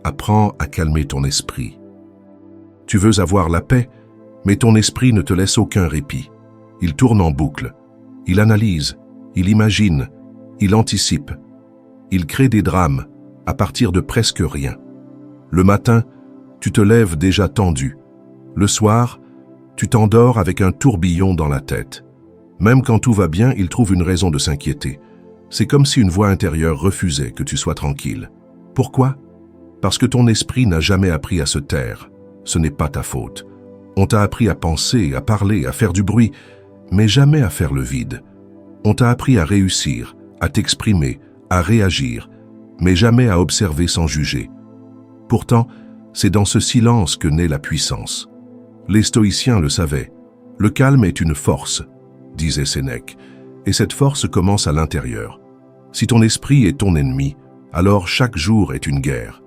apprends à calmer ton esprit. Tu veux avoir la paix, mais ton esprit ne te laisse aucun répit. Il tourne en boucle, il analyse, il imagine, il anticipe. Il crée des drames à partir de presque rien. Le matin, tu te lèves déjà tendu. Le soir, tu t'endors avec un tourbillon dans la tête. Même quand tout va bien, il trouve une raison de s'inquiéter. C'est comme si une voix intérieure refusait que tu sois tranquille. Pourquoi? Parce que ton esprit n'a jamais appris à se taire. Ce n'est pas ta faute. On t'a appris à penser, à parler, à faire du bruit, mais jamais à faire le vide. On t'a appris à réussir, à t'exprimer, à réagir, mais jamais à observer sans juger. Pourtant, c'est dans ce silence que naît la puissance. Les stoïciens le savaient. Le calme est une force, disait Sénèque, et cette force commence à l'intérieur. Si ton esprit est ton ennemi, alors chaque jour est une guerre.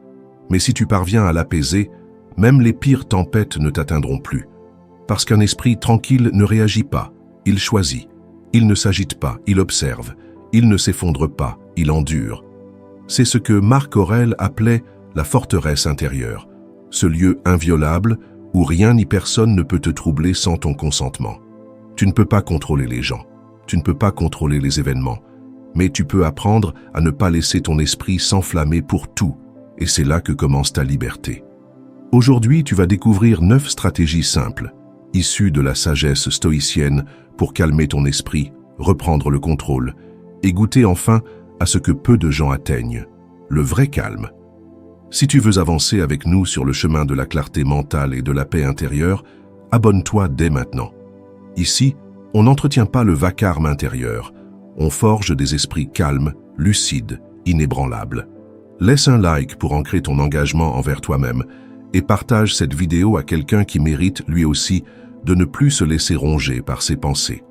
Mais si tu parviens à l'apaiser, même les pires tempêtes ne t'atteindront plus. Parce qu'un esprit tranquille ne réagit pas, il choisit. Il ne s'agite pas, il observe. Il ne s'effondre pas, il endure. C'est ce que Marc Aurèle appelait la forteresse intérieure, ce lieu inviolable où rien ni personne ne peut te troubler sans ton consentement. Tu ne peux pas contrôler les gens, tu ne peux pas contrôler les événements, mais tu peux apprendre à ne pas laisser ton esprit s'enflammer pour tout, et c'est là que commence ta liberté. Aujourd'hui, tu vas découvrir 9 stratégies simples, issues de la sagesse stoïcienne pour calmer ton esprit, reprendre le contrôle, et goûter enfin à ce que peu de gens atteignent, le vrai calme. Si tu veux avancer avec nous sur le chemin de la clarté mentale et de la paix intérieure, abonne-toi dès maintenant. Ici, on n'entretient pas le vacarme intérieur, on forge des esprits calmes, lucides, inébranlables. Laisse un like pour ancrer ton engagement envers toi-même et partage cette vidéo à quelqu'un qui mérite, lui aussi, de ne plus se laisser ronger par ses pensées.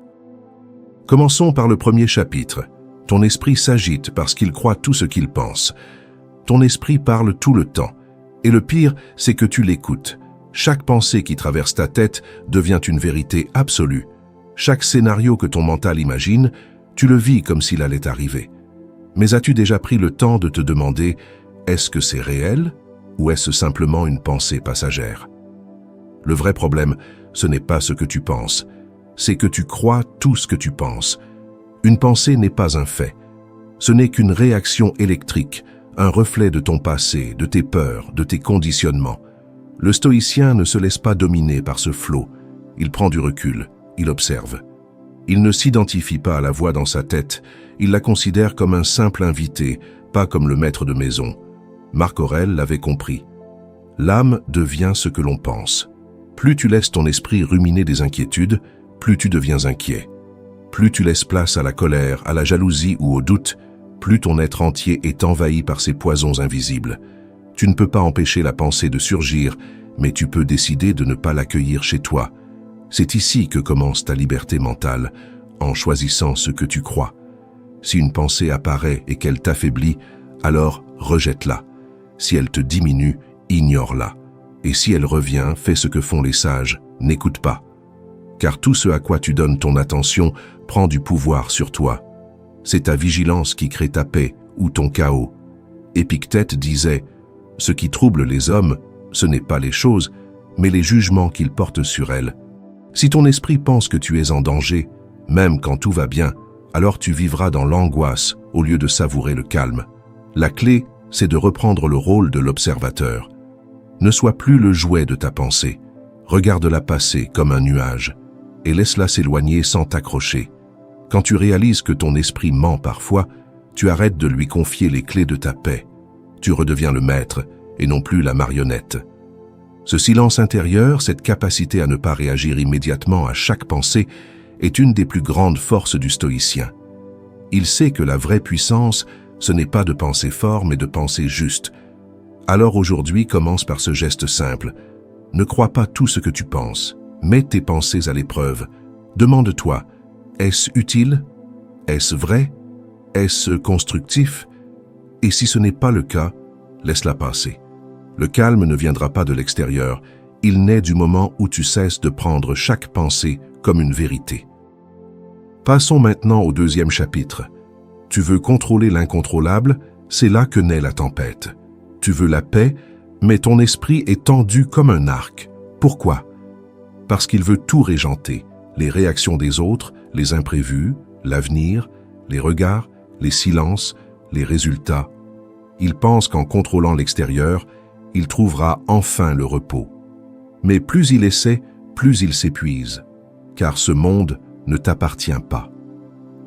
Commençons par le premier chapitre. Ton esprit s'agite parce qu'il croit tout ce qu'il pense. Ton esprit parle tout le temps. Et le pire, c'est que tu l'écoutes. Chaque pensée qui traverse ta tête devient une vérité absolue. Chaque scénario que ton mental imagine, tu le vis comme s'il allait arriver. Mais as-tu déjà pris le temps de te demander, est-ce que c'est réel ou est-ce simplement une pensée passagère? Le vrai problème, ce n'est pas ce que tu penses, c'est que tu crois tout ce que tu penses. Une pensée n'est pas un fait. Ce n'est qu'une réaction électrique, un reflet de ton passé, de tes peurs, de tes conditionnements. Le stoïcien ne se laisse pas dominer par ce flot. Il prend du recul, il observe. Il ne s'identifie pas à la voix dans sa tête, il la considère comme un simple invité, pas comme le maître de maison. Marc Aurèle l'avait compris. L'âme devient ce que l'on pense. Plus tu laisses ton esprit ruminer des inquiétudes, plus tu deviens inquiet. Plus tu laisses place à la colère, à la jalousie ou au doute, plus ton être entier est envahi par ces poisons invisibles. Tu ne peux pas empêcher la pensée de surgir, mais tu peux décider de ne pas l'accueillir chez toi. C'est ici que commence ta liberté mentale, en choisissant ce que tu crois. Si une pensée apparaît et qu'elle t'affaiblit, alors rejette-la. Si elle te diminue, ignore-la. Et si elle revient, fais ce que font les sages, n'écoute pas. Car tout ce à quoi tu donnes ton attention prend du pouvoir sur toi. C'est ta vigilance qui crée ta paix ou ton chaos. Épictète disait « Ce qui trouble les hommes, ce n'est pas les choses, mais les jugements qu'ils portent sur elles. » Si ton esprit pense que tu es en danger, même quand tout va bien, alors tu vivras dans l'angoisse au lieu de savourer le calme. La clé, c'est de reprendre le rôle de l'observateur. Ne sois plus le jouet de ta pensée. Regarde-la passer comme un nuage et laisse-la s'éloigner sans t'accrocher. Quand tu réalises que ton esprit ment parfois, tu arrêtes de lui confier les clés de ta paix. Tu redeviens le maître et non plus la marionnette. Ce silence intérieur, cette capacité à ne pas réagir immédiatement à chaque pensée, est une des plus grandes forces du stoïcien. Il sait que la vraie puissance, ce n'est pas de penser fort, mais de penser juste. Alors aujourd'hui, commence par ce geste simple. Ne crois pas tout ce que tu penses. Mets tes pensées à l'épreuve. Demande-toi, est-ce utile? Est-ce vrai? Est-ce constructif? Et si ce n'est pas le cas, laisse-la passer. Le calme ne viendra pas de l'extérieur, il naît du moment où tu cesses de prendre chaque pensée comme une vérité. Passons maintenant au deuxième chapitre. Tu veux contrôler l'incontrôlable, c'est là que naît la tempête. Tu veux la paix, Mais ton esprit est tendu comme un arc. Pourquoi? Parce qu'il veut tout régenter, les réactions des autres, les imprévus, l'avenir, les regards, les silences, les résultats. Il pense qu'en contrôlant l'extérieur, il trouvera enfin le repos. Mais plus il essaie, plus il s'épuise, car ce monde ne t'appartient pas.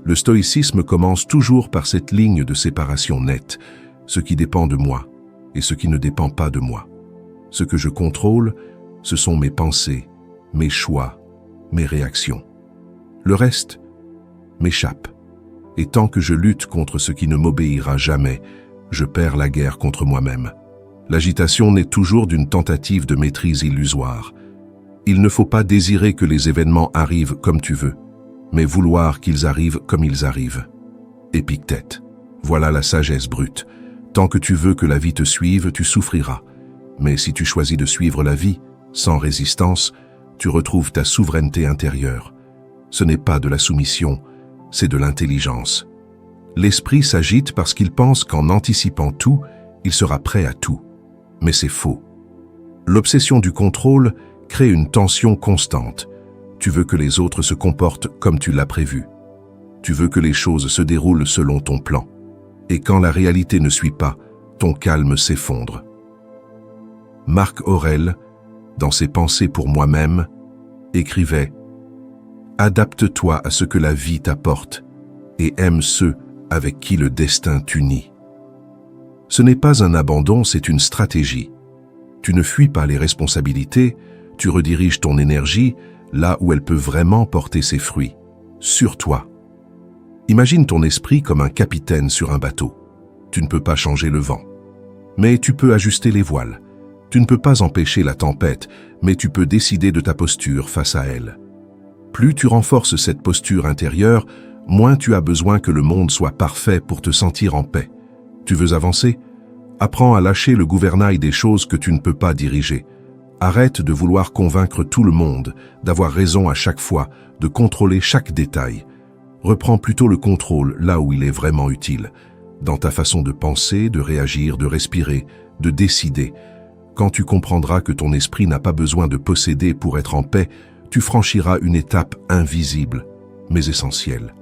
Le stoïcisme commence toujours par cette ligne de séparation nette, ce qui dépend de moi et ce qui ne dépend pas de moi. Ce que je contrôle, ce sont mes pensées, mes choix, mes réactions. Le reste m'échappe. Et tant que je lutte contre ce qui ne m'obéira jamais, je perds la guerre contre moi-même. L'agitation naît toujours d'une tentative de maîtrise illusoire. Il ne faut pas désirer que les événements arrivent comme tu veux, mais vouloir qu'ils arrivent comme ils arrivent. Épictète. Voilà la sagesse brute. Tant que tu veux que la vie te suive, tu souffriras. Mais si tu choisis de suivre la vie, sans résistance, tu retrouves ta souveraineté intérieure. Ce n'est pas de la soumission, c'est de l'intelligence. L'esprit s'agite parce qu'il pense qu'en anticipant tout, il sera prêt à tout. Mais c'est faux. L'obsession du contrôle crée une tension constante. Tu veux que les autres se comportent comme tu l'as prévu. Tu veux que les choses se déroulent selon ton plan. Et quand la réalité ne suit pas, ton calme s'effondre. Marc Aurèle, dans ses Pensées pour moi-même, écrivait « Adapte-toi à ce que la vie t'apporte et aime ceux avec qui le destin t'unit. » Ce n'est pas un abandon, c'est une stratégie. Tu ne fuis pas les responsabilités, tu rediriges ton énergie là où elle peut vraiment porter ses fruits, sur toi. Imagine ton esprit comme un capitaine sur un bateau. Tu ne peux pas changer le vent, mais tu peux ajuster les voiles. Tu ne peux pas empêcher la tempête, mais tu peux décider de ta posture face à elle. Plus tu renforces cette posture intérieure, moins tu as besoin que le monde soit parfait pour te sentir en paix. Tu veux avancer? Apprends à lâcher le gouvernail des choses que tu ne peux pas diriger. Arrête de vouloir convaincre tout le monde, d'avoir raison à chaque fois, de contrôler chaque détail. Reprends plutôt le contrôle là où il est vraiment utile, dans ta façon de penser, de réagir, de respirer, de décider. Quand tu comprendras que ton esprit n'a pas besoin de posséder pour être en paix, tu franchiras une étape invisible, mais essentielle.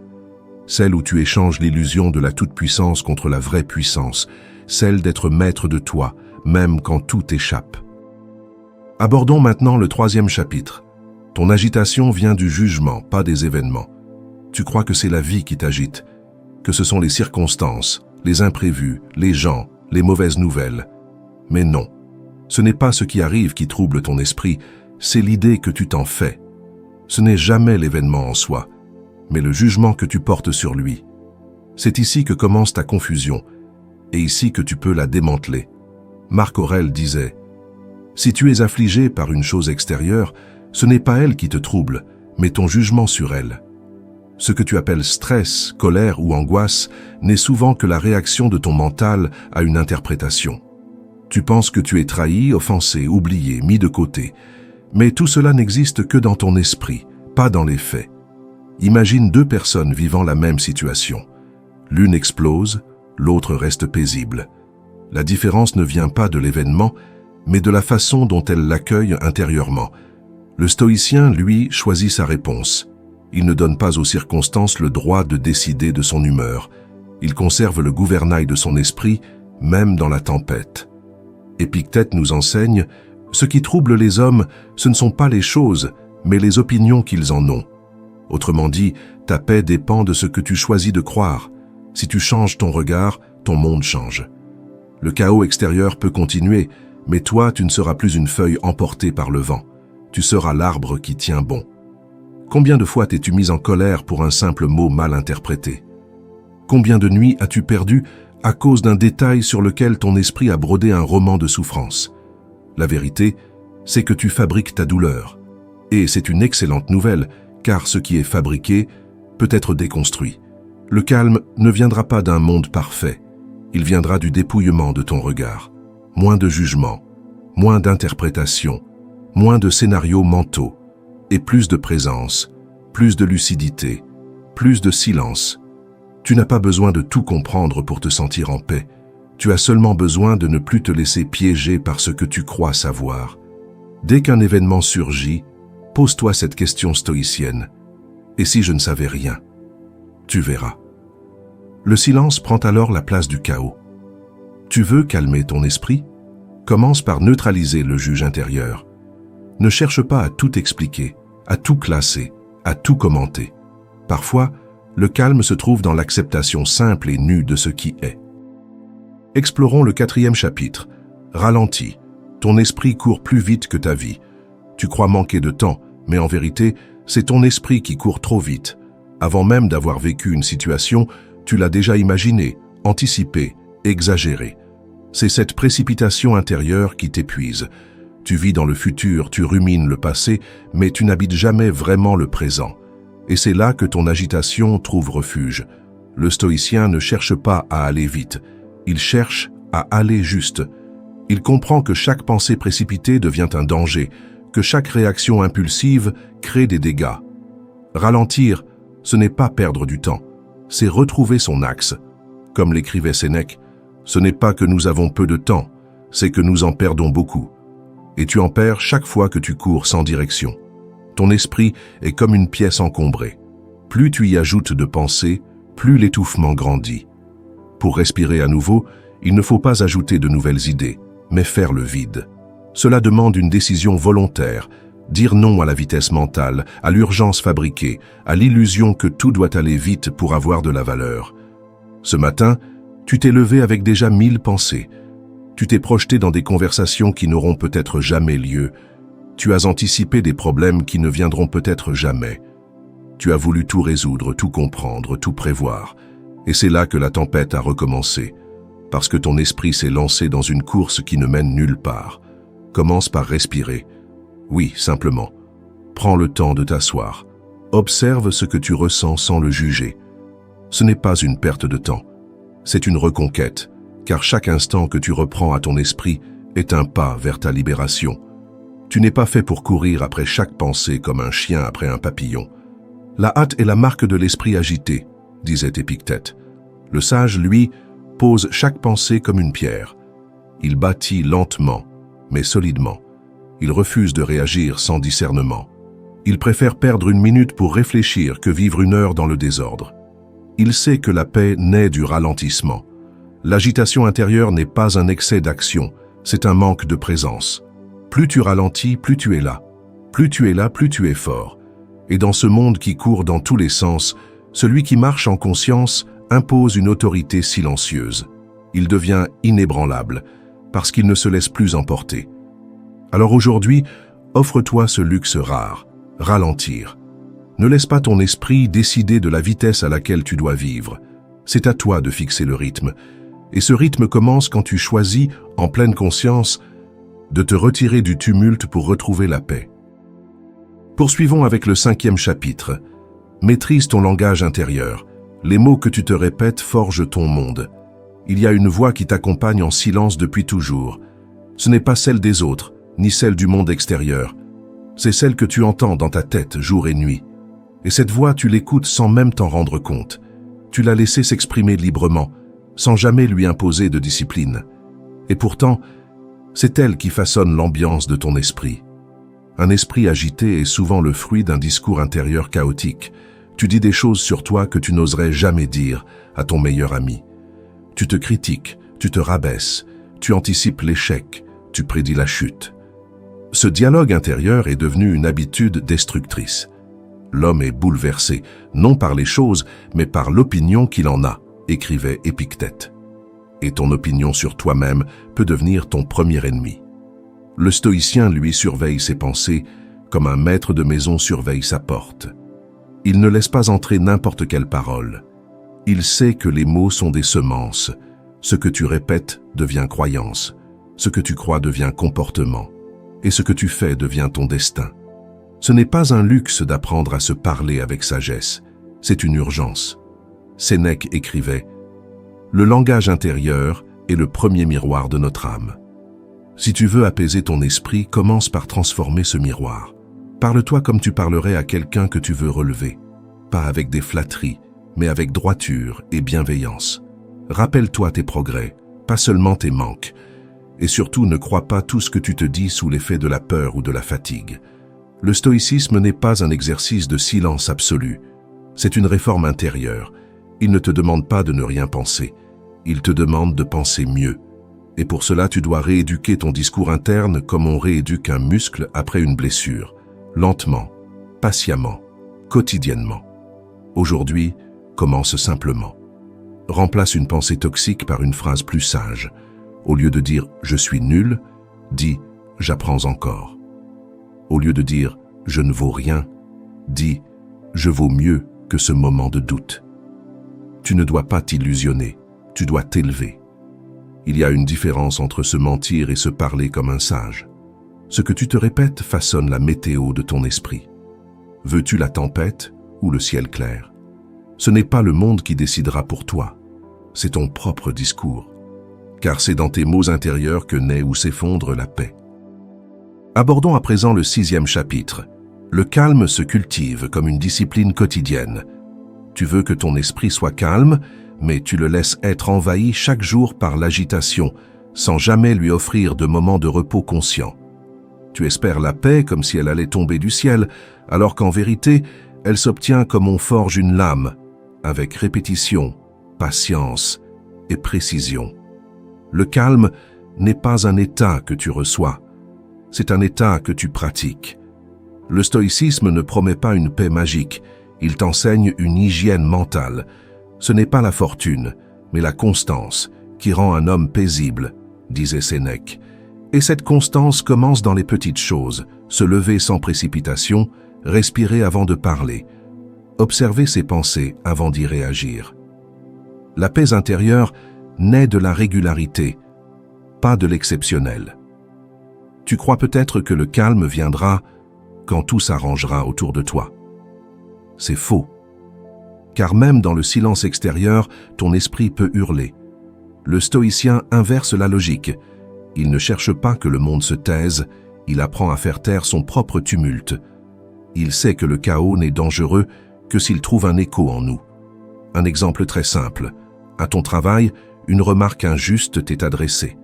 Celle où tu échanges l'illusion de la toute-puissance contre la vraie puissance, celle d'être maître de toi, même quand tout échappe. Abordons maintenant le 3e chapitre. Ton agitation vient du jugement, pas des événements. Tu crois que c'est la vie qui t'agite, que ce sont les circonstances, les imprévus, les gens, les mauvaises nouvelles. Mais non, ce n'est pas ce qui arrive qui trouble ton esprit, c'est l'idée que tu t'en fais. Ce n'est jamais l'événement en soi, mais le jugement que tu portes sur lui. C'est ici que commence ta confusion, et ici que tu peux la démanteler. Marc Aurèle disait « Si tu es affligé par une chose extérieure, ce n'est pas elle qui te trouble, mais ton jugement sur elle. Ce que tu appelles stress, colère ou angoisse n'est souvent que la réaction de ton mental à une interprétation. Tu penses que tu es trahi, offensé, oublié, mis de côté, mais tout cela n'existe que dans ton esprit, pas dans les faits. Imagine 2 personnes vivant la même situation. L'une explose, l'autre reste paisible. La différence ne vient pas de l'événement, mais de la façon dont elle l'accueille intérieurement. Le stoïcien, lui, choisit sa réponse. Il ne donne pas aux circonstances le droit de décider de son humeur. Il conserve le gouvernail de son esprit, même dans la tempête. Épictète nous enseigne, ce qui trouble les hommes, ce ne sont pas les choses, mais les opinions qu'ils en ont. Autrement dit, ta paix dépend de ce que tu choisis de croire. Si tu changes ton regard, ton monde change. Le chaos extérieur peut continuer, mais toi, tu ne seras plus une feuille emportée par le vent. Tu seras l'arbre qui tient bon. Combien de fois t'es-tu mis en colère pour un simple mot mal interprété? Combien de nuits as-tu perdu à cause d'un détail sur lequel ton esprit a brodé un roman de souffrance? La vérité, c'est que tu fabriques ta douleur. Et c'est une excellente nouvelle, car ce qui est fabriqué peut être déconstruit. Le calme ne viendra pas d'un monde parfait. Il viendra du dépouillement de ton regard. Moins de jugement, moins d'interprétation, moins de scénarios mentaux, et plus de présence, plus de lucidité, plus de silence. Tu n'as pas besoin de tout comprendre pour te sentir en paix. Tu as seulement besoin de ne plus te laisser piéger par ce que tu crois savoir. Dès qu'un événement surgit, pose-toi cette question stoïcienne. Et si je ne savais rien? Tu verras. Le silence prend alors la place du chaos. Tu veux calmer ton esprit? Commence par neutraliser le juge intérieur. Ne cherche pas à tout expliquer, à tout classer, à tout commenter. Parfois, le calme se trouve dans l'acceptation simple et nue de ce qui est. Explorons le 4e chapitre. Ralentis. Ton esprit court plus vite que ta vie. Tu crois manquer de temps, mais en vérité, c'est ton esprit qui court trop vite. Avant même d'avoir vécu une situation, tu l'as déjà imaginée, anticipée, exagérée. C'est cette précipitation intérieure qui t'épuise. Tu vis dans le futur, tu rumines le passé, mais tu n'habites jamais vraiment le présent. Et c'est là que ton agitation trouve refuge. Le stoïcien ne cherche pas à aller vite, il cherche à aller juste. Il comprend que chaque pensée précipitée devient un danger, que chaque réaction impulsive crée des dégâts. Ralentir, ce n'est pas perdre du temps, c'est retrouver son axe. Comme l'écrivait Sénèque, ce n'est pas que nous avons peu de temps, c'est que nous en perdons beaucoup. Et tu en perds chaque fois que tu cours sans direction. Ton esprit est comme une pièce encombrée. Plus tu y ajoutes de pensées, plus l'étouffement grandit. Pour respirer à nouveau, il ne faut pas ajouter de nouvelles idées, mais faire le vide. Cela demande une décision volontaire, dire non à la vitesse mentale, à l'urgence fabriquée, à l'illusion que tout doit aller vite pour avoir de la valeur. Ce matin, tu t'es levé avec déjà 1000 pensées. Tu t'es projeté dans des conversations qui n'auront peut-être jamais lieu. Tu as anticipé des problèmes qui ne viendront peut-être jamais. Tu as voulu tout résoudre, tout comprendre, tout prévoir. Et c'est là que la tempête a recommencé, parce que ton esprit s'est lancé dans une course qui ne mène nulle part. Commence par respirer. Oui, simplement. Prends le temps de t'asseoir. Observe ce que tu ressens sans le juger. Ce n'est pas une perte de temps. C'est une reconquête, car chaque instant que tu reprends à ton esprit est un pas vers ta libération. Tu n'es pas fait pour courir après chaque pensée comme un chien après un papillon. La hâte est la marque de l'esprit agité, disait Épictète. Le sage, lui, pose chaque pensée comme une pierre. Il bâtit lentement, mais solidement. Il refuse de réagir sans discernement. Il préfère perdre une minute pour réfléchir que vivre une heure dans le désordre. Il sait que la paix naît du ralentissement. L'agitation intérieure n'est pas un excès d'action, c'est un manque de présence. Plus tu ralentis, plus tu es là. Plus tu es là, plus tu es fort. Et dans ce monde qui court dans tous les sens, celui qui marche en conscience impose une autorité silencieuse. Il devient inébranlable, parce qu'il ne se laisse plus emporter. Alors aujourd'hui, offre-toi ce luxe rare, ralentir. Ne laisse pas ton esprit décider de la vitesse à laquelle tu dois vivre. C'est à toi de fixer le rythme. Et ce rythme commence quand tu choisis, en pleine conscience, de te retirer du tumulte pour retrouver la paix. Poursuivons avec le 5e chapitre. Maîtrise ton langage intérieur. Les mots que tu te répètes forgent ton monde. Il y a une voix qui t'accompagne en silence depuis toujours. Ce n'est pas celle des autres, ni celle du monde extérieur. C'est celle que tu entends dans ta tête jour et nuit. Et cette voix, tu l'écoutes sans même t'en rendre compte. Tu l'as laissée s'exprimer librement, sans jamais lui imposer de discipline. Et pourtant, c'est elle qui façonne l'ambiance de ton esprit. Un esprit agité est souvent le fruit d'un discours intérieur chaotique. Tu dis des choses sur toi que tu n'oserais jamais dire à ton meilleur ami. Tu te critiques, tu te rabaisses, tu anticipes l'échec, tu prédis la chute. Ce dialogue intérieur est devenu une habitude destructrice. L'homme est bouleversé, non par les choses, mais par l'opinion qu'il en a, écrivait Épictète. Et ton opinion sur toi-même peut devenir ton premier ennemi. Le stoïcien, lui, surveille ses pensées comme un maître de maison surveille sa porte. Il ne laisse pas entrer n'importe quelle parole. Il sait que les mots sont des semences. Ce que tu répètes devient croyance. Ce que tu crois devient comportement. Et ce que tu fais devient ton destin. Ce n'est pas un luxe d'apprendre à se parler avec sagesse. C'est une urgence. Sénèque écrivait « Le langage intérieur est le premier miroir de notre âme. » Si tu veux apaiser ton esprit, commence par transformer ce miroir. Parle-toi comme tu parlerais à quelqu'un que tu veux relever. Pas avec des flatteries, mais avec droiture et bienveillance. Rappelle-toi tes progrès, pas seulement tes manques. Et surtout, ne crois pas tout ce que tu te dis sous l'effet de la peur ou de la fatigue. Le stoïcisme n'est pas un exercice de silence absolu. C'est une réforme intérieure. Il ne te demande pas de ne rien penser. Il te demande de penser mieux. Et pour cela, tu dois rééduquer ton discours interne comme on rééduque un muscle après une blessure. Lentement, patiemment, quotidiennement. Aujourd'hui, commence simplement. Remplace une pensée toxique par une phrase plus sage. Au lieu de dire « je suis nul », dis « j'apprends encore ». Au lieu de dire « je ne vaux rien », dis « je vaux mieux que ce moment de doute ». Tu ne dois pas t'illusionner, tu dois t'élever. Il y a une différence entre se mentir et se parler comme un sage. Ce que tu te répètes façonne la météo de ton esprit. Veux-tu la tempête ou le ciel clair? Ce n'est pas le monde qui décidera pour toi, c'est ton propre discours. Car c'est dans tes mots intérieurs que naît ou s'effondre la paix. Abordons à présent le 6e chapitre. Le calme se cultive comme une discipline quotidienne. Tu veux que ton esprit soit calme, mais tu le laisses être envahi chaque jour par l'agitation, sans jamais lui offrir de moments de repos conscient. Tu espères la paix comme si elle allait tomber du ciel, alors qu'en vérité, elle s'obtient comme on forge une lame, avec répétition, patience et précision. Le calme n'est pas un état que tu reçois, c'est un état que tu pratiques. Le stoïcisme ne promet pas une paix magique, il t'enseigne une hygiène mentale. Ce n'est pas la fortune, mais la constance qui rend un homme paisible, disait Sénèque. Et cette constance commence dans les petites choses, se lever sans précipitation, respirer avant de parler, observer ses pensées avant d'y réagir. La paix intérieure naît de la régularité, pas de l'exceptionnel. Tu crois peut-être que le calme viendra quand tout s'arrangera autour de toi. C'est faux. Car même dans le silence extérieur, ton esprit peut hurler. Le stoïcien inverse la logique. Il ne cherche pas que le monde se taise, il apprend à faire taire son propre tumulte. Il sait que le chaos n'est dangereux que s'il trouve un écho en nous. Un exemple très simple. À ton travail, une remarque injuste t'est adressée.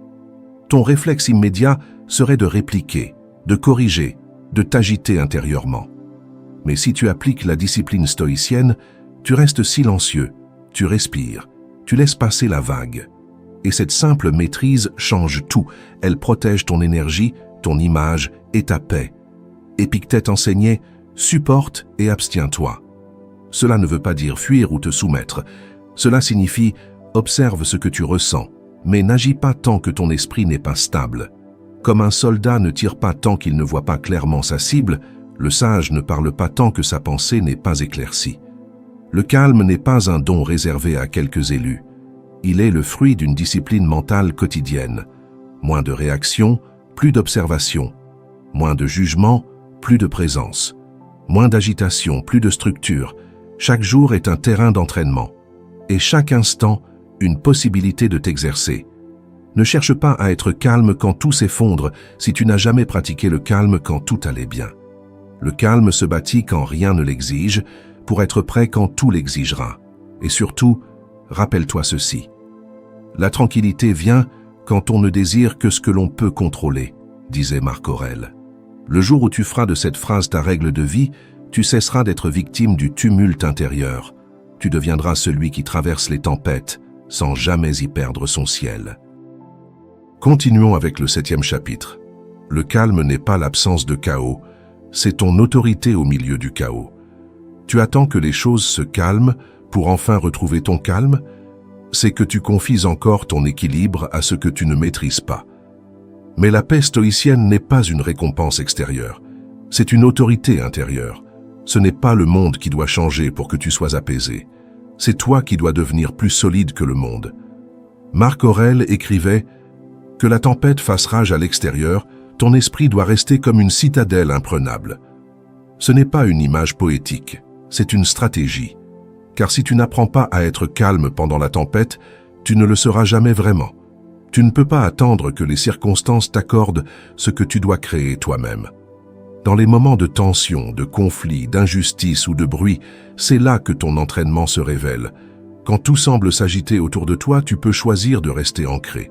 Ton réflexe immédiat serait de répliquer, de corriger, de t'agiter intérieurement. Mais si tu appliques la discipline stoïcienne, tu restes silencieux, tu respires, tu laisses passer la vague. Et cette simple maîtrise change tout. Elle protège ton énergie, ton image et ta paix. Épictète enseignait « supporte et abstiens-toi ». Cela ne veut pas dire fuir ou te soumettre. Cela signifie « observe ce que tu ressens, mais n'agis pas tant que ton esprit n'est pas stable ». Comme un soldat ne tire pas tant qu'il ne voit pas clairement sa cible, le sage ne parle pas tant que sa pensée n'est pas éclaircie. Le calme n'est pas un don réservé à quelques élus. Il est le fruit d'une discipline mentale quotidienne. Moins de réaction, plus d'observation. Moins de jugement, plus de présence. Moins d'agitation, plus de structure. Chaque jour est un terrain d'entraînement. Et chaque instant, une possibilité de t'exercer. Ne cherche pas à être calme quand tout s'effondre si tu n'as jamais pratiqué le calme quand tout allait bien. Le calme se bâtit quand rien ne l'exige, pour être prêt quand tout l'exigera. Et surtout, rappelle-toi ceci. La tranquillité vient quand on ne désire que ce que l'on peut contrôler, disait Marc Aurèle. Le jour où tu feras de cette phrase ta règle de vie, tu cesseras d'être victime du tumulte intérieur. Tu deviendras celui qui traverse les tempêtes sans jamais y perdre son ciel. Continuons avec le 7e chapitre. Le calme n'est pas l'absence de chaos, c'est ton autorité au milieu du chaos. Tu attends que les choses se calment pour enfin retrouver ton calme? C'est que tu confies encore ton équilibre à ce que tu ne maîtrises pas. Mais la paix stoïcienne n'est pas une récompense extérieure, c'est une autorité intérieure. Ce n'est pas le monde qui doit changer pour que tu sois apaisé. C'est toi qui dois devenir plus solide que le monde. Marc Aurèle écrivait « Que la tempête fasse rage à l'extérieur, ton esprit doit rester comme une citadelle imprenable. » Ce n'est pas une image poétique, c'est une stratégie. Car si tu n'apprends pas à être calme pendant la tempête, tu ne le seras jamais vraiment. Tu ne peux pas attendre que les circonstances t'accordent ce que tu dois créer toi-même. Dans les moments de tension, de conflit, d'injustice ou de bruit, c'est là que ton entraînement se révèle. Quand tout semble s'agiter autour de toi, tu peux choisir de rester ancré.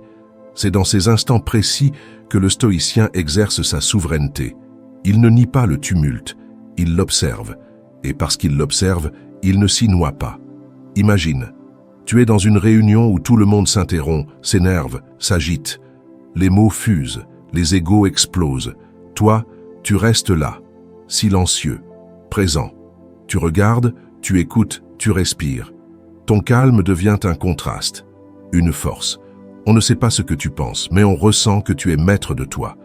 C'est dans ces instants précis que le stoïcien exerce sa souveraineté. Il ne nie pas le tumulte, il l'observe. Et parce qu'il l'observe, il ne s'y noie pas. Imagine, tu es dans une réunion où tout le monde s'interrompt, s'énerve, s'agite. Les mots fusent, les égos explosent. Toi, tu restes là, silencieux, présent. Tu regardes, tu écoutes, tu respires. Ton calme devient un contraste, une force. On ne sait pas ce que tu penses, mais on ressent que tu es maître de toi.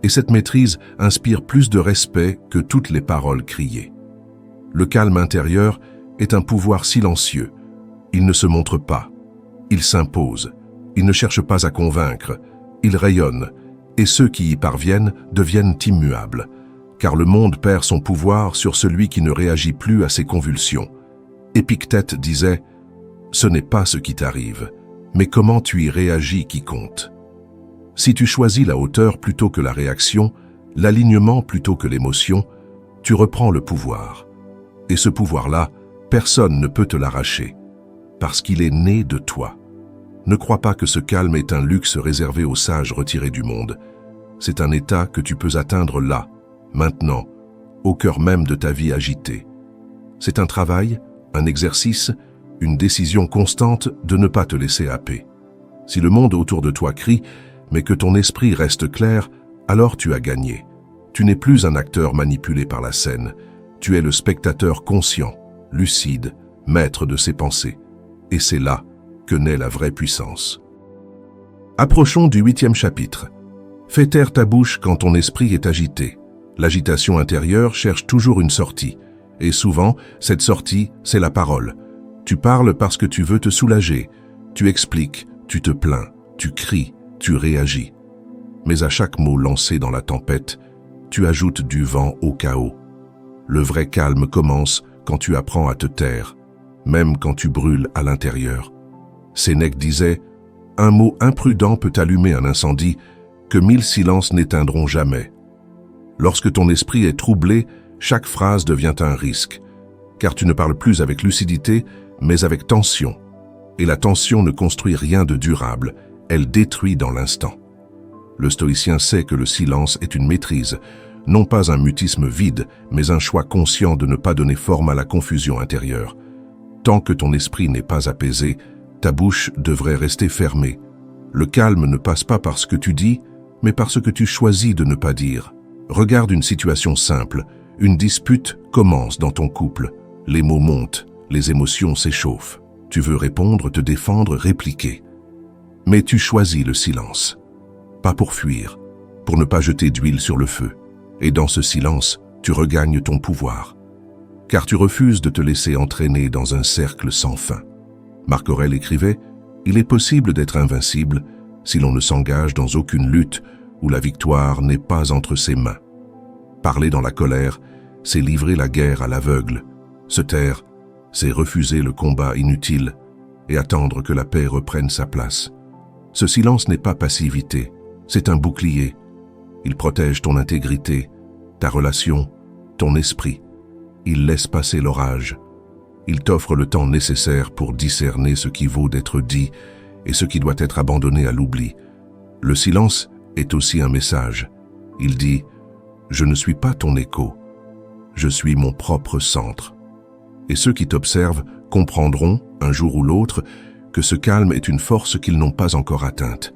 Et cette maîtrise inspire plus de respect que toutes les paroles criées. Le calme intérieur est un pouvoir silencieux. Il ne se montre pas, il s'impose, il ne cherche pas à convaincre, il rayonne, et ceux qui y parviennent deviennent immuables, car le monde perd son pouvoir sur celui qui ne réagit plus à ses convulsions. Épictète disait « Ce n'est pas ce qui t'arrive, mais comment tu y réagis qui compte. » Si tu choisis la hauteur plutôt que la réaction, l'alignement plutôt que l'émotion, tu reprends le pouvoir. Et ce pouvoir-là, personne ne peut te l'arracher, parce qu'il est né de toi. Ne crois pas que ce calme est un luxe réservé aux sages retirés du monde. C'est un état que tu peux atteindre là, maintenant, au cœur même de ta vie agitée. C'est un travail, un exercice, une décision constante de ne pas te laisser happer. Si le monde autour de toi crie, mais que ton esprit reste clair, alors tu as gagné. Tu n'es plus un acteur manipulé par la scène. Tu es le spectateur conscient, lucide, maître de ses pensées. Et c'est là que naît la vraie puissance. Approchons du 8e chapitre. Fais taire ta bouche quand ton esprit est agité. L'agitation intérieure cherche toujours une sortie. Et souvent, cette sortie, c'est la parole. Tu parles parce que tu veux te soulager. Tu expliques, tu te plains, tu cries, tu réagis. Mais à chaque mot lancé dans la tempête, tu ajoutes du vent au chaos. Le vrai calme commence quand tu apprends à te taire, même quand tu brûles à l'intérieur. Sénèque disait « Un mot imprudent peut allumer un incendie que 1000 silences n'éteindront jamais. » Lorsque ton esprit est troublé, chaque phrase devient un risque, car tu ne parles plus avec lucidité, mais avec tension. Et la tension ne construit rien de durable, elle détruit dans l'instant. Le stoïcien sait que le silence est une maîtrise, non pas un mutisme vide, mais un choix conscient de ne pas donner forme à la confusion intérieure. Tant que ton esprit n'est pas apaisé, ta bouche devrait rester fermée. Le calme ne passe pas par ce que tu dis, mais par ce que tu choisis de ne pas dire. Regarde une situation simple. Une dispute commence dans ton couple. Les mots montent, les émotions s'échauffent. Tu veux répondre, te défendre, répliquer. Mais tu choisis le silence. Pas pour fuir, pour ne pas jeter d'huile sur le feu. Et dans ce silence, tu regagnes ton pouvoir. Car tu refuses de te laisser entraîner dans un cercle sans fin. Marc Aurèle écrivait « Il est possible d'être invincible si l'on ne s'engage dans aucune lutte où la victoire n'est pas entre ses mains. » Parler dans la colère, c'est livrer la guerre à l'aveugle. Se taire, c'est refuser le combat inutile et attendre que la paix reprenne sa place. Ce silence n'est pas passivité, c'est un bouclier. Il protège ton intégrité, ta relation, ton esprit. Il laisse passer l'orage. Il t'offre le temps nécessaire pour discerner ce qui vaut d'être dit et ce qui doit être abandonné à l'oubli. Le silence est aussi un message. Il dit « Je ne suis pas ton écho, je suis mon propre centre. » Et ceux qui t'observent comprendront, un jour ou l'autre, que ce calme est une force qu'ils n'ont pas encore atteinte.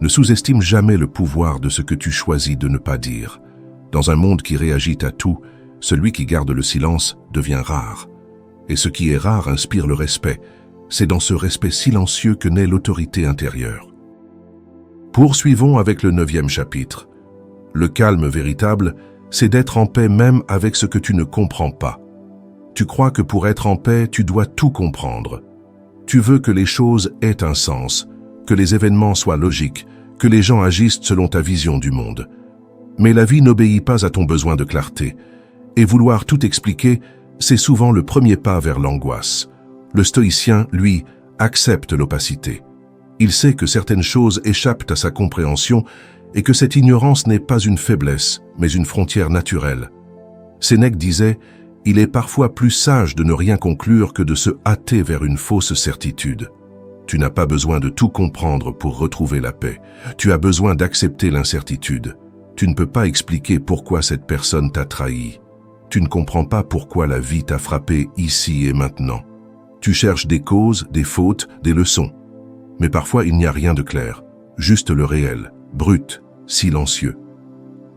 Ne sous-estime jamais le pouvoir de ce que tu choisis de ne pas dire. Dans un monde qui réagit à tout, celui qui garde le silence devient rare. Et ce qui est rare inspire le respect. C'est dans ce respect silencieux que naît l'autorité intérieure. Poursuivons avec le 9e chapitre. Le calme véritable, c'est d'être en paix même avec ce que tu ne comprends pas. Tu crois que pour être en paix, tu dois tout comprendre. Tu veux que les choses aient un sens, que les événements soient logiques, que les gens agissent selon ta vision du monde. Mais la vie n'obéit pas à ton besoin de clarté. Et vouloir tout expliquer, c'est souvent le premier pas vers l'angoisse. Le stoïcien, lui, accepte l'opacité. Il sait que certaines choses échappent à sa compréhension et que cette ignorance n'est pas une faiblesse, mais une frontière naturelle. Sénèque disait « Il est parfois plus sage de ne rien conclure que de se hâter vers une fausse certitude. » Tu n'as pas besoin de tout comprendre pour retrouver la paix. Tu as besoin d'accepter l'incertitude. Tu ne peux pas expliquer pourquoi cette personne t'a trahi. Tu ne comprends pas pourquoi la vie t'a frappé ici et maintenant. Tu cherches des causes, des fautes, des leçons. Mais parfois il n'y a rien de clair, juste le réel, brut, silencieux.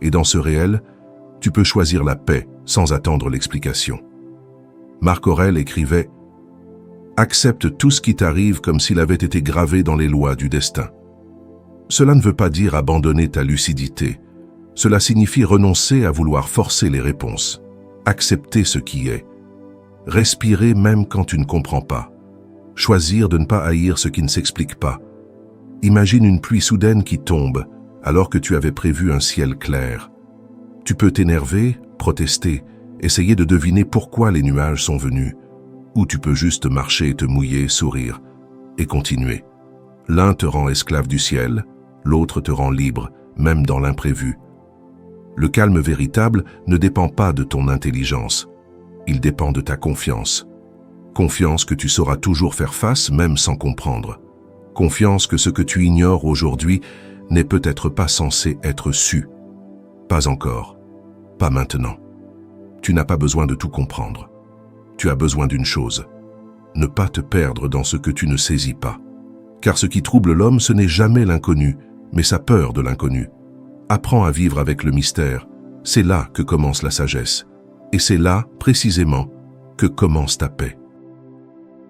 Et dans ce réel, tu peux choisir la paix sans attendre l'explication. Marc Aurèle écrivait « Accepte tout ce qui t'arrive comme s'il avait été gravé dans les lois du destin. » Cela ne veut pas dire abandonner ta lucidité. Cela signifie renoncer à vouloir forcer les réponses. Accepter ce qui est. Respirer même quand tu ne comprends pas. Choisir de ne pas haïr ce qui ne s'explique pas. Imagine une pluie soudaine qui tombe alors que tu avais prévu un ciel clair. Tu peux t'énerver, protester, essayer de deviner pourquoi les nuages sont venus. Ou tu peux juste marcher, te mouiller, sourire et continuer. L'un te rend esclave du ciel, l'autre te rend libre, même dans l'imprévu. Le calme véritable ne dépend pas de ton intelligence. Il dépend de ta confiance. Confiance que tu sauras toujours faire face, même sans comprendre. Confiance que ce que tu ignores aujourd'hui n'est peut-être pas censé être su. Pas encore. Pas maintenant. Tu n'as pas besoin de tout comprendre. Tu as besoin d'une chose. Ne pas te perdre dans ce que tu ne saisis pas. Car ce qui trouble l'homme, ce n'est jamais l'inconnu, mais sa peur de l'inconnu. Apprends à vivre avec le mystère. C'est là que commence la sagesse. Et c'est là, précisément, que commence ta paix.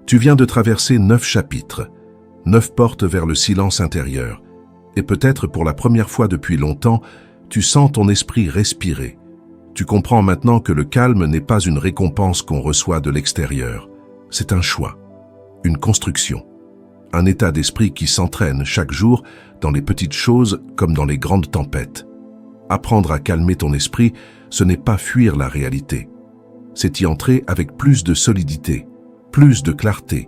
Tu viens de traverser 9 chapitres, 9 portes vers le silence intérieur. Et peut-être pour la première fois depuis longtemps, tu sens ton esprit respirer. Tu comprends maintenant que le calme n'est pas une récompense qu'on reçoit de l'extérieur. C'est un choix, une construction, un état d'esprit qui s'entraîne chaque jour dans les petites choses comme dans les grandes tempêtes. Apprendre à calmer ton esprit, ce n'est pas fuir la réalité. C'est y entrer avec plus de solidité, plus de clarté,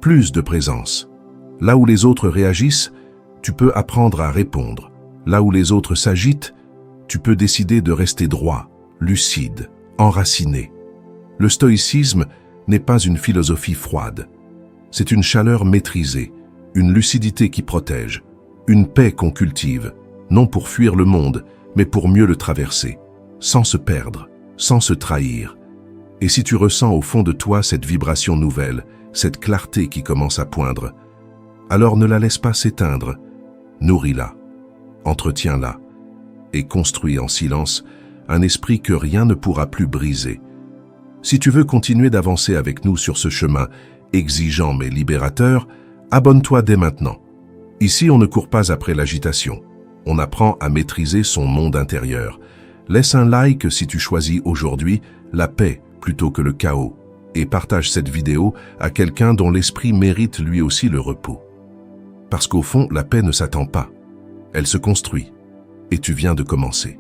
plus de présence. Là où les autres réagissent, tu peux apprendre à répondre. Là où les autres s'agitent, tu peux décider de rester droit, lucide, enraciné. Le stoïcisme n'est pas une philosophie froide. C'est une chaleur maîtrisée, une lucidité qui protège, une paix qu'on cultive, non pour fuir le monde, mais pour mieux le traverser, sans se perdre, sans se trahir. Et si tu ressens au fond de toi cette vibration nouvelle, cette clarté qui commence à poindre, alors ne la laisse pas s'éteindre, nourris-la, entretiens-la, et construis en silence un esprit que rien ne pourra plus briser. Si tu veux continuer d'avancer avec nous sur ce chemin exigeant mais libérateur, abonne-toi dès maintenant. Ici, on ne court pas après l'agitation. On apprend à maîtriser son monde intérieur. Laisse un like si tu choisis aujourd'hui la paix plutôt que le chaos et partage cette vidéo à quelqu'un dont l'esprit mérite lui aussi le repos. Parce qu'au fond, la paix ne s'attend pas. Elle se construit et tu viens de commencer.